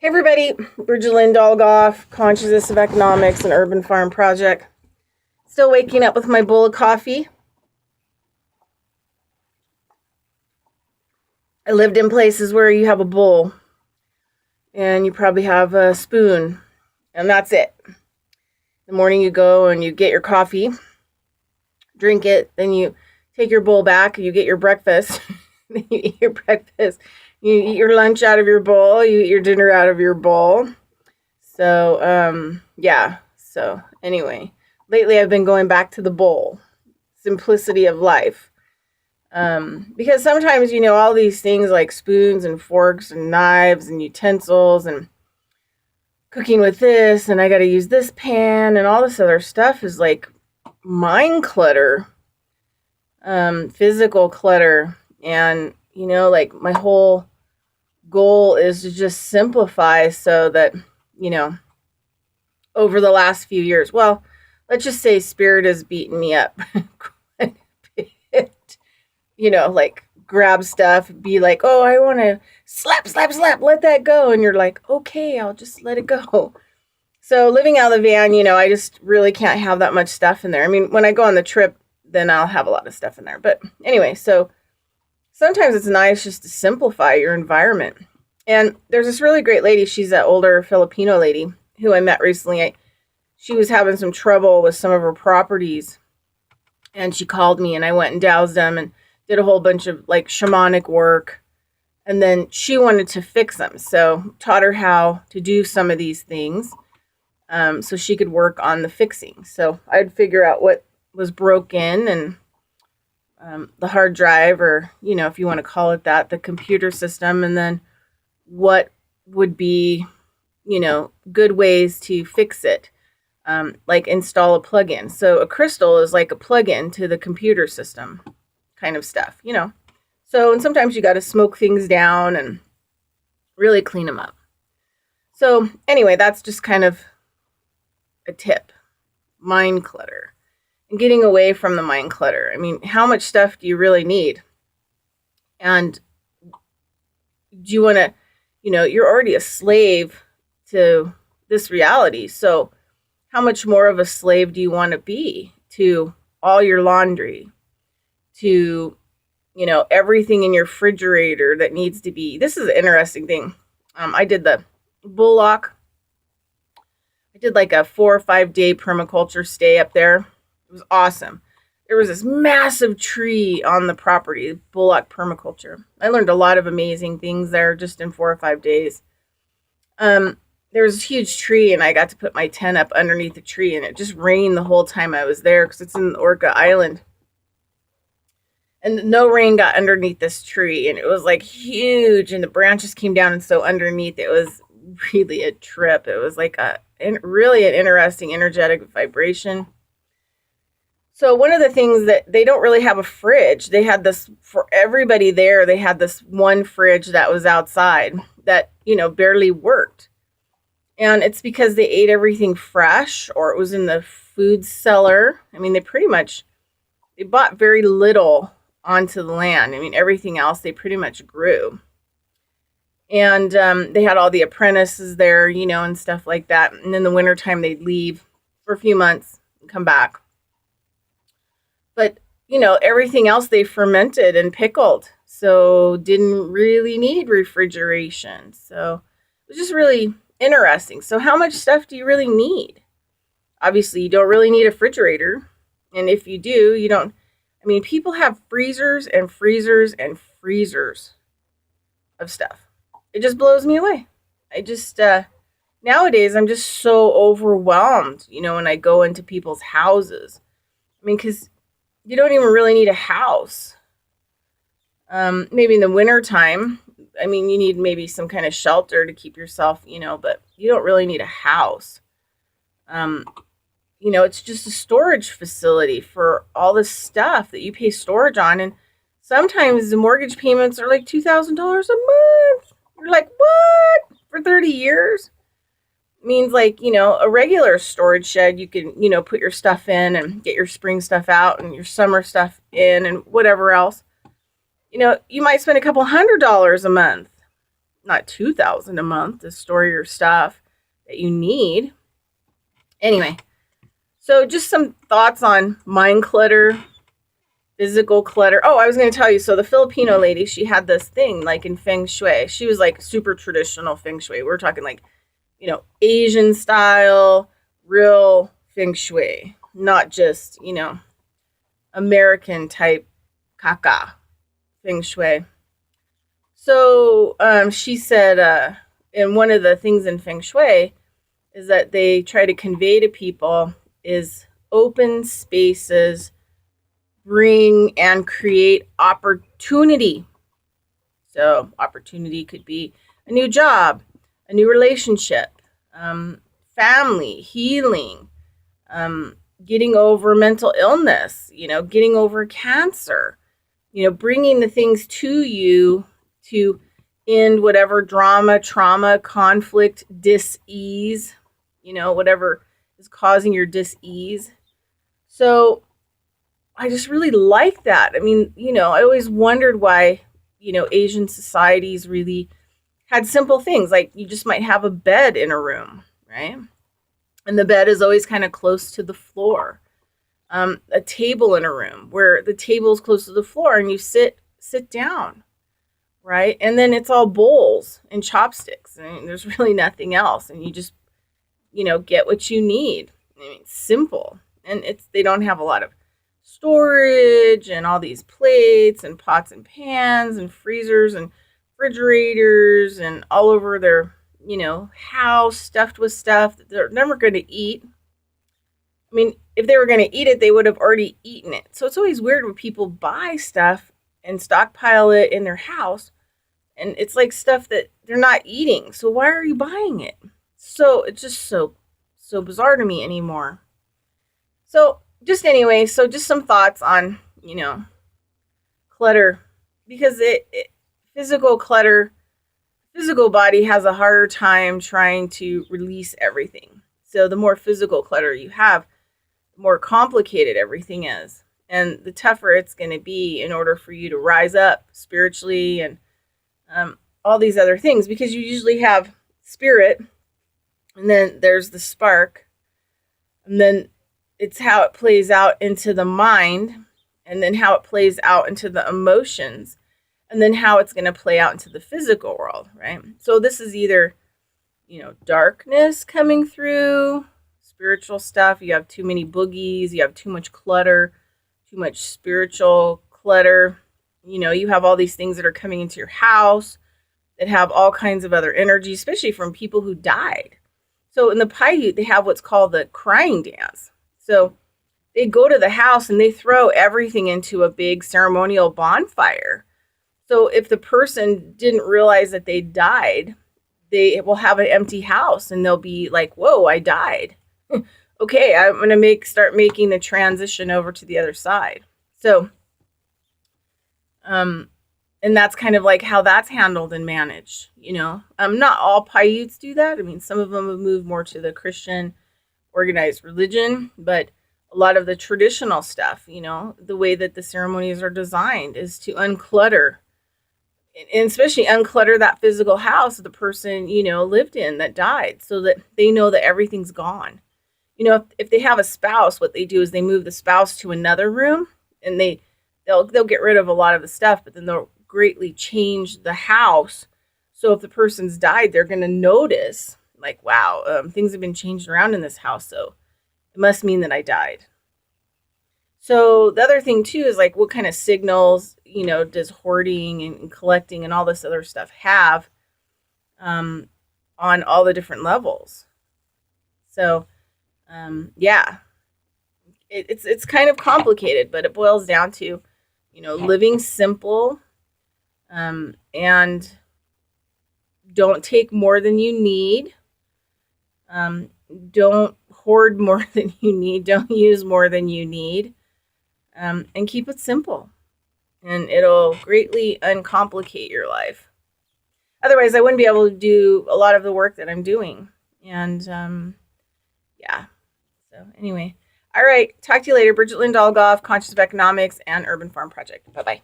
Hey everybody, Bridgelyn Dolgoff, Consciousness of Economics and Urban Farm Project. Still waking up with my bowl of coffee. I lived in places where you have a bowl and you probably have a spoon and that's it. In the morning you go and you get your coffee, drink it, then you take your bowl back, you get your breakfast, then you eat your breakfast, you eat your lunch out of your bowl, you eat your dinner out of your bowl. So, So, anyway, lately I've been going back to the bowl. Simplicity of life. Because sometimes, all these things like spoons and forks and knives and utensils and cooking with this, and I got to use this pan and all this other stuff is like mind clutter, physical clutter. And, like my whole goal is to just simplify so that, over the last few years, well, let's just say spirit has beaten me up quite a bit. Like grab stuff, be like, oh, I want to slap, let that go. And you're like, okay, I'll just let it go. So living out of the van, I just really can't have that much stuff in there. I mean, when I go on the trip, then I'll have a lot of stuff in there. But anyway, so sometimes it's nice just to simplify your environment. And there's this really great lady. She's an older Filipino lady who I met recently. She was having some trouble with some of her properties. And she called me and I went and doused them and did a whole bunch of like shamanic work. And then she wanted to fix them. So taught her how to do some of these things so she could work on the fixing. So I'd figure out what was broken and the hard drive, or, if you want to call it that, the computer system, and then what would be, good ways to fix it, like install a plugin. So a crystal is like a plugin to the computer system kind of stuff, So, and sometimes you got to smoke things down and really clean them up. So anyway, that's just kind of a tip. Mind clutter. And getting away from the mind clutter. I mean, how much stuff do you really need? And do you want to, you're already a slave to this reality. So how much more of a slave do you want to be to all your laundry, to, everything in your refrigerator that needs to be? This is an interesting thing. I did the Bullock. I did like a 4 or 5 day permaculture stay up there. It was awesome. There was this massive tree on the property, Bullock Permaculture. I learned a lot of amazing things there just in 4 or 5 days. There was a huge tree, and I got to put my tent up underneath the tree, and it just rained the whole time I was there because it's in Orca Island. And no rain got underneath this tree, and it was like huge, and the branches came down, and so underneath it was really a trip. It was like really an interesting energetic vibration. So one of the things that they don't really have a fridge. They had this for everybody there. They had this one fridge that was outside that, barely worked. And it's because they ate everything fresh, or it was in the food cellar. I mean, they bought very little onto the land. I mean, everything else they pretty much grew. And they had all the apprentices there, and stuff like that. And in the wintertime, they'd leave for a few months and come back. But, everything else they fermented and pickled. So didn't really need refrigeration. So it was just really interesting. So how much stuff do you really need? Obviously, you don't really need a refrigerator. And if you do, you don't. I mean, people have freezers and freezers and freezers of stuff. It just blows me away. Nowadays, I'm just so overwhelmed, when I go into people's houses. I mean, because you don't even really need a house. Maybe in the wintertime, I mean, you need maybe some kind of shelter to keep yourself, but you don't really need a house. It's just a storage facility for all this stuff that you pay storage on. And sometimes the mortgage payments are like $2,000 a month. You're like, what? For 30 years? Means like, a regular storage shed, you can, put your stuff in and get your spring stuff out and your summer stuff in and whatever else. You might spend a couple $100 a month. not 2,000 a month to store your stuff that you need. Anyway, so just some thoughts on mind clutter, physical clutter. Oh, I was going to tell you. So the Filipino lady, she had this thing like in Feng Shui. She was like super traditional Feng Shui. We're talking like, Asian style, real Feng Shui, not just, American type kaka Feng Shui. So she said, and one of the things in Feng Shui is that they try to convey to people is open spaces bring and create opportunity. So opportunity could be a new job, a new relationship, family, healing, getting over mental illness, getting over cancer, bringing the things to you to end whatever drama, trauma, conflict, dis-ease, whatever is causing your dis-ease. So I just really like that. I mean, I always wondered why, Asian societies really had simple things like you just might have a bed in a room, right? And the bed is always kind of close to the floor. A table in a room where the table is close to the floor and you sit down, right? And then it's all bowls and chopsticks. I mean, there's really nothing else, and you just get what you need. I mean, it's simple, and they don't have a lot of storage and all these plates and pots and pans and freezers and refrigerators and all over their house stuffed with stuff that they're never going to eat. I mean, if they were going to eat it, they would have already eaten it. So it's always weird when people buy stuff and stockpile it in their house, and it's like stuff that they're not eating. So why are you buying it? So it's just so bizarre to me anymore. So just some thoughts on, clutter, because physical clutter, physical body has a harder time trying to release everything. So the more physical clutter you have, the more complicated everything is, and the tougher it's going to be in order for you to rise up spiritually and all these other things, because you usually have spirit, and then there's the spark, and then it's how it plays out into the mind, and then how it plays out into the emotions, and then how it's going to play out into the physical world, right? So this is either, darkness coming through, spiritual stuff. You have too many boogies, you have too much clutter, too much spiritual clutter. You have all these things that are coming into your house that have all kinds of other energy, especially from people who died. So in the Paiute, they have what's called the crying dance. So they go to the house and they throw everything into a big ceremonial bonfire. So if the person didn't realize that they died, they will have an empty house and they'll be like, whoa, I died. Okay, I'm going to start making the transition over to the other side. So, and that's kind of like how that's handled and managed, Not all Paiutes do that. I mean, some of them have moved more to the Christian organized religion, but a lot of the traditional stuff, the way that the ceremonies are designed is to unclutter, and especially unclutter that physical house the person, lived in that died, so that they know that everything's gone. If they have a spouse, what they do is they move the spouse to another room, and they'll get rid of a lot of the stuff, but then they'll greatly change the house. So if the person's died, they're going to notice, like, wow, things have been changed around in this house, so it must mean that I died. So the other thing too is like, what kind of signals, does hoarding and collecting and all this other stuff have on all the different levels? So yeah, it's kind of complicated, but it boils down to, living simple, and don't take more than you need. Don't hoard more than you need. Don't use more than you need. And keep it simple, and it'll greatly uncomplicate your life. Otherwise, I wouldn't be able to do a lot of the work that I'm doing. And yeah. So anyway, all right. Talk to you later. Bridget Lynn Dolgoff, Conscious of Economics and Urban Farm Project. Bye-bye.